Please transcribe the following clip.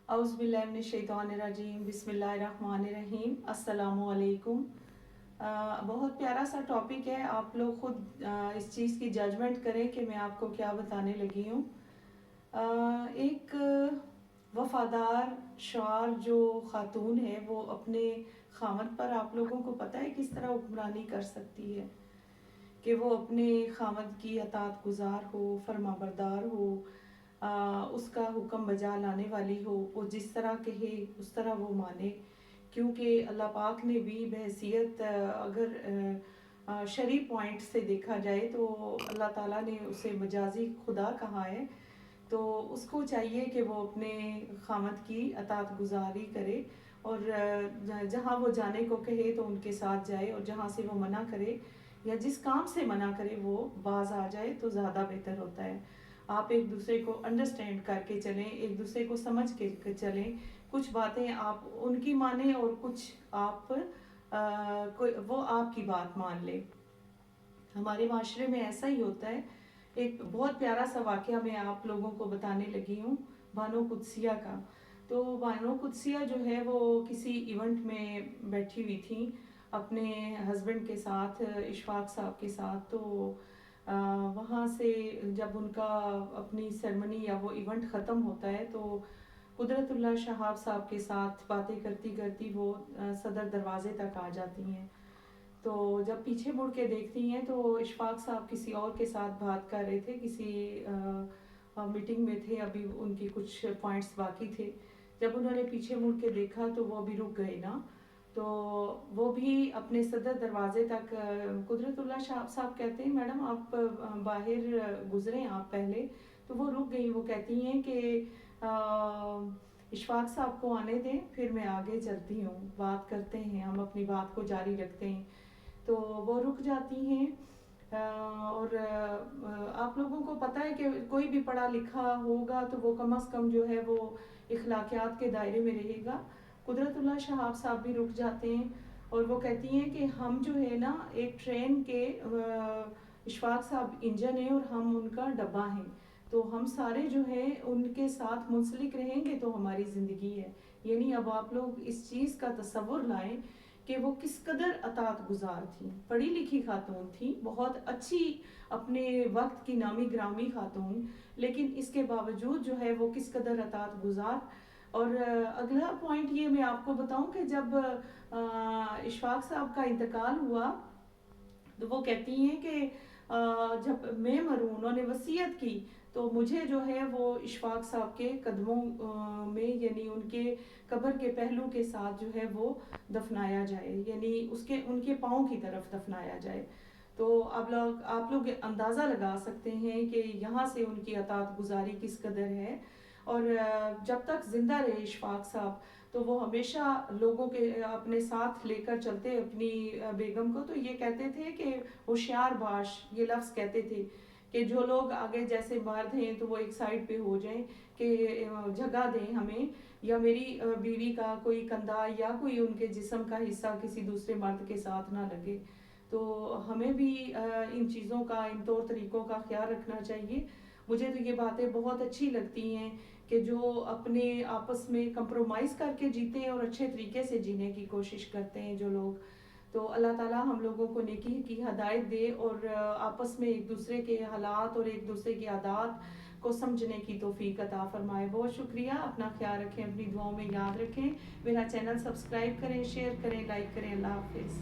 اعوذ باللہ من الشیطان الرجیم، بسم اللہ الرحمن الرحیم، السلام علیکم۔ بہت پیارا سا ٹاپک ہے، آپ لوگ خود اس چیز کی ججمنٹ کریں کہ میں آپ کو کیا بتانے لگی ہوں۔ ایک وفادار شعار جو خاتون ہے وہ اپنے خاوند پر، آپ لوگوں کو پتہ ہے کس طرح حکمرانی کر سکتی ہے کہ وہ اپنے خاوند کی اطاعت گزار ہو، فرما بردار ہو، اس کا حکم بجا لانے والی ہو، وہ جس طرح کہے اس طرح وہ مانے، کیونکہ اللہ پاک نے بھی بحیثیت اگر شرعی پوائنٹ سے دیکھا جائے تو اللہ تعالیٰ نے اسے مجازی خدا کہا ہے، تو اس کو چاہیے کہ وہ اپنے خاوند کی اطاعت گزاری کرے، اور جہاں وہ جانے کو کہے تو ان کے ساتھ جائے، اور جہاں سے وہ منع کرے یا جس کام سے منع کرے وہ باز آ جائے تو زیادہ بہتر ہوتا ہے۔ آپ ایک دوسرے کو انڈرسٹینڈ کر کے چلیں، ایک دوسرے کو سمجھ کے چلیں، کچھ باتیں آپ ان کی مانیں اور کچھ آپ وہ آپ کی بات مان لیں۔ ہمارے معاشرے میں ایسا ہی ہوتا ہے۔ ایک بہت پیارا سا واقعہ میں آپ لوگوں کو بتانے لگی ہوں، بانو قدسیہ کا۔ تو بانو قدسیہ جو ہے وہ کسی ایونٹ میں بیٹھی ہوئی تھیں اپنے ہسبینڈ کے ساتھ، اشفاق صاحب کے ساتھ، تو وہاں سے جب ان کا اپنی سیرمنی یا وہ ایونٹ ختم ہوتا ہے تو قدرت اللہ شہاب صاحب کے ساتھ باتیں کرتی کرتی وہ صدر دروازے تک آ جاتی ہیں۔ تو جب پیچھے مڑ کے دیکھتی ہیں تو اشفاق صاحب کسی اور کے ساتھ بات کر رہے تھے، کسی میٹنگ میں تھے، ابھی ان کی کچھ پوائنٹس باقی تھے۔ جب انہوں نے پیچھے مڑ کے دیکھا تو وہ بھی رک گئے نا، تو وہ بھی اپنے صدر دروازے تک، قدرت اللہ صاحب کہتے ہیں میڈم آپ باہر گزریں آپ پہلے، تو وہ رک گئی، وہ کہتی ہیں کہ اشفاق صاحب کو آنے دیں، پھر میں آگے چلتی ہوں، بات کرتے ہیں، ہم اپنی بات کو جاری رکھتے ہیں۔ تو وہ رک جاتی ہیں، اور آپ لوگوں کو پتہ ہے کہ کوئی بھی پڑھا لکھا ہوگا تو وہ کم از کم جو ہے وہ اخلاقیات کے دائرے میں رہے گا۔ قدرت اللہ شہاب صاحب بھی رک جاتے ہیں اور وہ کہتی ہیں کہ ہم جو ہے نا ایک ٹرین کے، اشفاق صاحب انجن ہیں اور ہم ان کا ڈبہ ہیں، تو ہم سارے جو ہیں ان کے ساتھ منسلک رہیں گے تو ہماری زندگی ہے۔ یعنی اب آپ لوگ اس چیز کا تصور لائیں کہ وہ کس قدر اطاعت گزار تھی، پڑھی لکھی خاتون تھی، بہت اچھی اپنے وقت کی نامی گرامی خاتون، لیکن اس کے باوجود جو ہے وہ کس قدر اطاعت گزار۔ اور اگلا پوائنٹ یہ میں آپ کو بتاؤں کہ جب اشفاق صاحب کا انتقال ہوا تو وہ کہتی ہیں کہ جب میں مروں، انہوں نے وصیت کی تو مجھے جو ہے وہ اشفاق صاحب کے قدموں میں، یعنی ان کے قبر کے پہلو کے ساتھ جو ہے وہ دفنایا جائے، یعنی ان کے پاؤں کی طرف دفنایا جائے۔ تو آپ لوگ اندازہ لگا سکتے ہیں کہ یہاں سے ان کی اطاعت گزاری کس قدر ہے۔ اور جب تک زندہ رہے اشفاق صاحب تو وہ ہمیشہ لوگوں کے اپنے ساتھ لے کر چلتے اپنی بیگم کو، تو یہ کہتے تھے کہ ہوشیار باش، یہ لفظ کہتے تھے کہ جو لوگ آگے جیسے مرد ہیں تو وہ ایک سائڈ پہ ہو جائیں، کہ جگہ دیں ہمیں، یا میری بیوی کا کوئی کندھا یا کوئی ان کے جسم کا حصہ کسی دوسرے مرد کے ساتھ نہ لگے۔ تو ہمیں بھی ان چیزوں کا، ان طور طریقوں کا خیال رکھنا چاہیے۔ مجھے تو یہ باتیں بہت اچھی لگتی ہیں کہ جو اپنے آپس میں کمپرومائز کر کے جیتے ہیں اور اچھے طریقے سے جینے کی کوشش کرتے ہیں جو لوگ۔ تو اللہ تعالیٰ ہم لوگوں کو نیکی کی ہدایت دے اور آپس میں ایک دوسرے کے حالات اور ایک دوسرے کی عادات کو سمجھنے کی توفیق عطا فرمائے۔ بہت شکریہ، اپنا خیال رکھیں، اپنی دعاؤں میں یاد رکھیں، میرا چینل سبسکرائب کریں، شیئر کریں، لائک کریں۔ اللہ حافظ۔